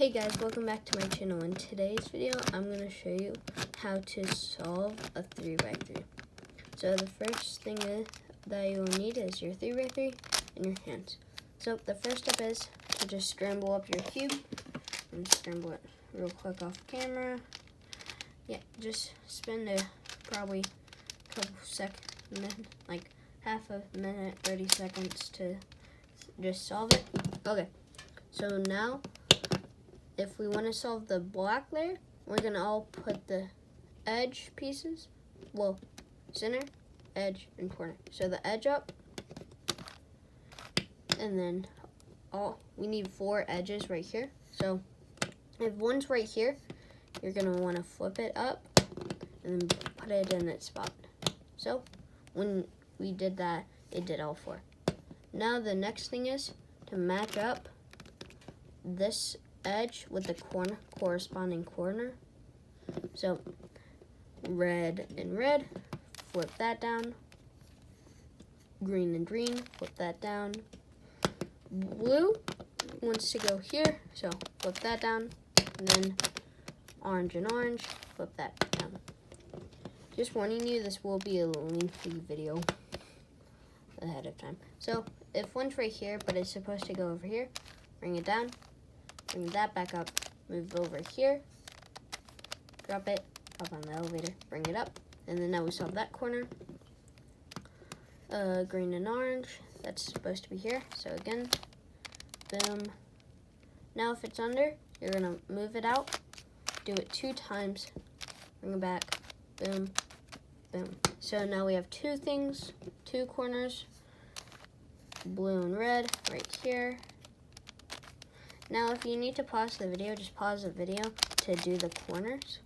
Hey guys, welcome back to my channel. In today's video, I'm going to show you how to solve a 3x3. So the first thing that you will need is your 3x3 and your hands. So the first step is to just scramble up your cube and scramble it real quick off camera. Yeah, just spend probably a couple seconds, like half a minute, 30 seconds to just solve it. Okay, so now if we want to solve the black layer, we're going to all put the edge pieces, well, center, edge, and corner. So the edge up, and then we need 4 edges right here. So if one's right here, you're going to want to flip it up and then put it in its spot. So when we did that, it did all 4. Now the next thing is to match up this edge with the corresponding corner. So red and red, flip that down. Green and green, flip that down. Blue wants to go here, so flip that down. And then orange and orange, flip that down. Just warning you, this will be a lengthy video ahead of time. So if one's right here, but it's supposed to go over here, bring it down. Bring that back up, move over here, drop it, hop on the elevator, bring it up, and then now we solve that corner. Green and orange, that's supposed to be here, so again, boom. Now if it's under, you're gonna move it out, do it 2 times, bring it back, boom, boom. So now we have 2 things, 2 corners, blue and red right here. Now, if you need to pause the video, just pause the video to do the corners,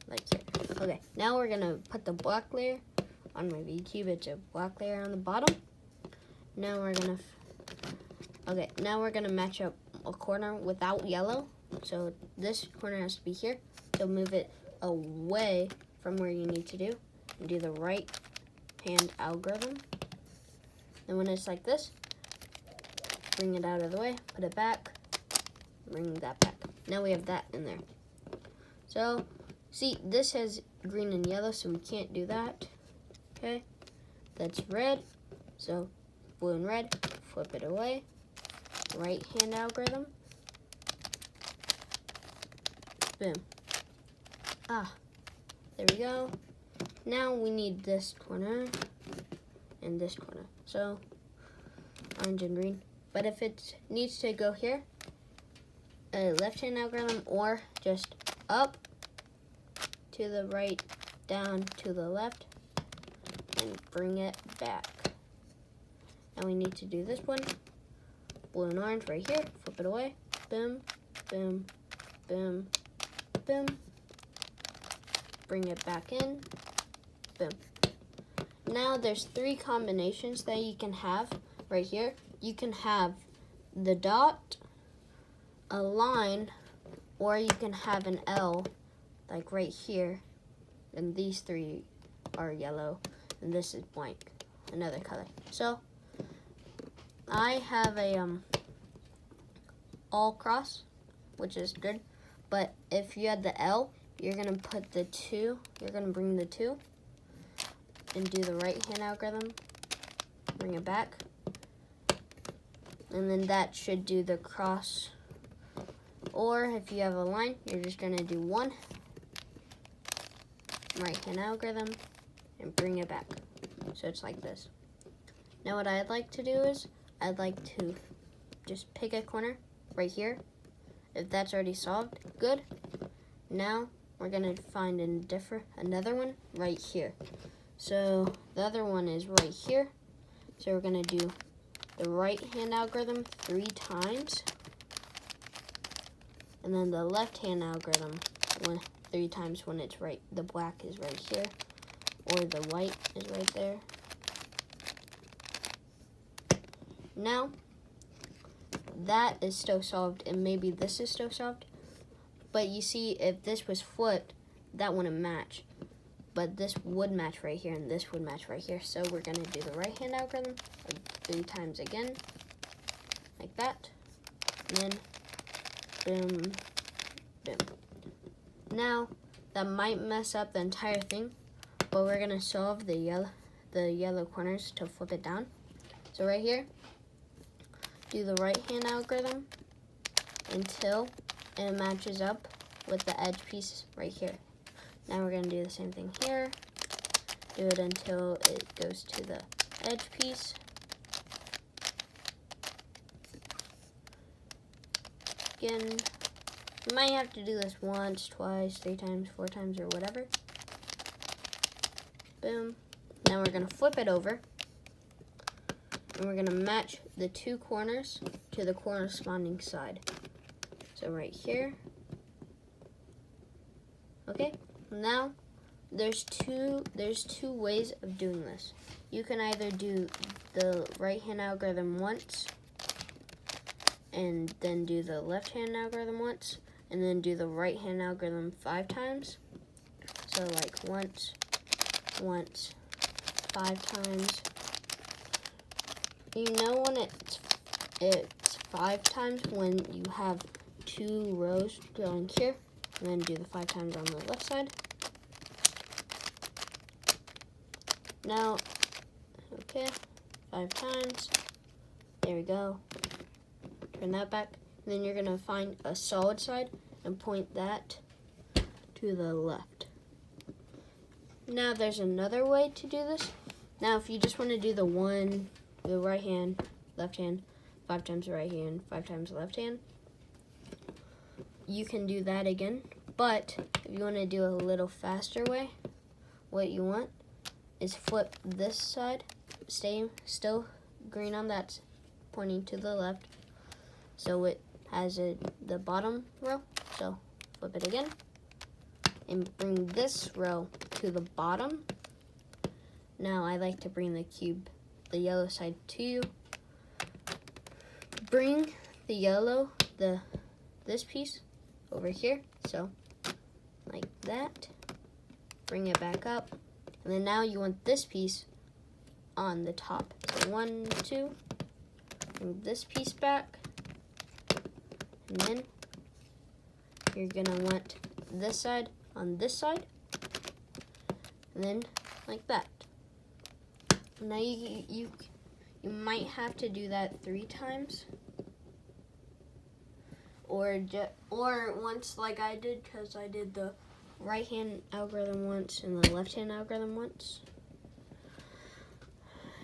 like here. Okay, now we're gonna put the black layer on my V-cube. It's a black layer on the bottom. Now we're gonna match up a corner without yellow. So this corner has to be here. So move it away from where you need to do, and do the right hand algorithm. And when it's like this, bring it out of the way, put it back. Bring that back. Now we have that in there. So, see, this has green and yellow, so we can't do that. Okay, that's red. So, blue and red, flip it away. Right hand algorithm. Boom. There we go. Now we need this corner and this corner. So, orange and green. But if it needs to go here, left hand algorithm, or just up to the right, down to the left, and bring it back. Now we need to do this one, blue and orange right here, flip it away, boom, boom, boom, boom, bring it back in, boom. Now there's 3 combinations that you can have right here. You can have the dot, a line, or you can have an L, like right here, and these 3 are yellow, and this is blank, another color. So I have a all cross, which is good, but if you had the L, you're gonna put the 2, you're gonna bring the 2 and do the right hand algorithm, bring it back, and then that should do the cross. Or if you have a line, you're just gonna do 1, right hand algorithm, and bring it back. So it's like this. Now what I'd like to do is, I'd like to just pick a corner right here. If that's already solved, good. Now we're gonna find another one right here. So the other one is right here. So we're gonna do the right hand algorithm 3 times. And then the left hand algorithm 3 times when it's right. The black is right here, or the white is right there. Now that is still solved, and maybe this is still solved. But you see, if this was flipped, that wouldn't match. But this would match right here, and this would match right here. So we're gonna do the right hand algorithm 3 times again, like that. And then boom, boom. Now, that might mess up the entire thing, but we're gonna solve the yellow corners to flip it down. So right here, do the right hand algorithm until it matches up with the edge piece right here. Now we're gonna do the same thing here. Do it until it goes to the edge piece. Again, you might have to do this once, twice, 3 times, 4 times, or whatever. Boom. Now we're gonna flip it over, and we're gonna match the 2 corners to the corresponding side. So right here. Okay, now there's two ways of doing this. You can either do the right hand algorithm once, and then do the left hand algorithm once, and then do the right hand algorithm 5 times. So like once, 5 times. You know when it's 5 times when you have 2 rows going here, and then do the 5 times on the left side. Now, okay, 5 times. There we go. Turn that back. And then you're gonna find a solid side and point that to the left. Now there's another way to do this. Now if you just want to do the right hand, left hand, 5 times the right hand, 5 times the left hand, you can do that again. But if you want to do a little faster way, what you want is flip this side, still green on that, pointing to the left, so it has the bottom row. So flip it again, and bring this row to the bottom. Now I like to bring the cube, the yellow side to you. Bring the yellow, this piece over here, so like that. Bring it back up, and then now you want this piece on the top. So 1, 2, bring this piece back, and then you're gonna want this side on this side, and then like that. Now you might have to do that 3 times, or once like I did, because I did the right hand algorithm once and the left hand algorithm once.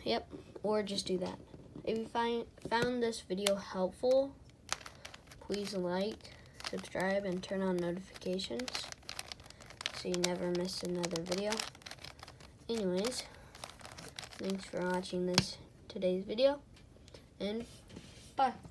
Yep, or just do that. If you found this video helpful, please like, subscribe, and turn on notifications so you never miss another video. Anyways, thanks for watching today's video, and bye.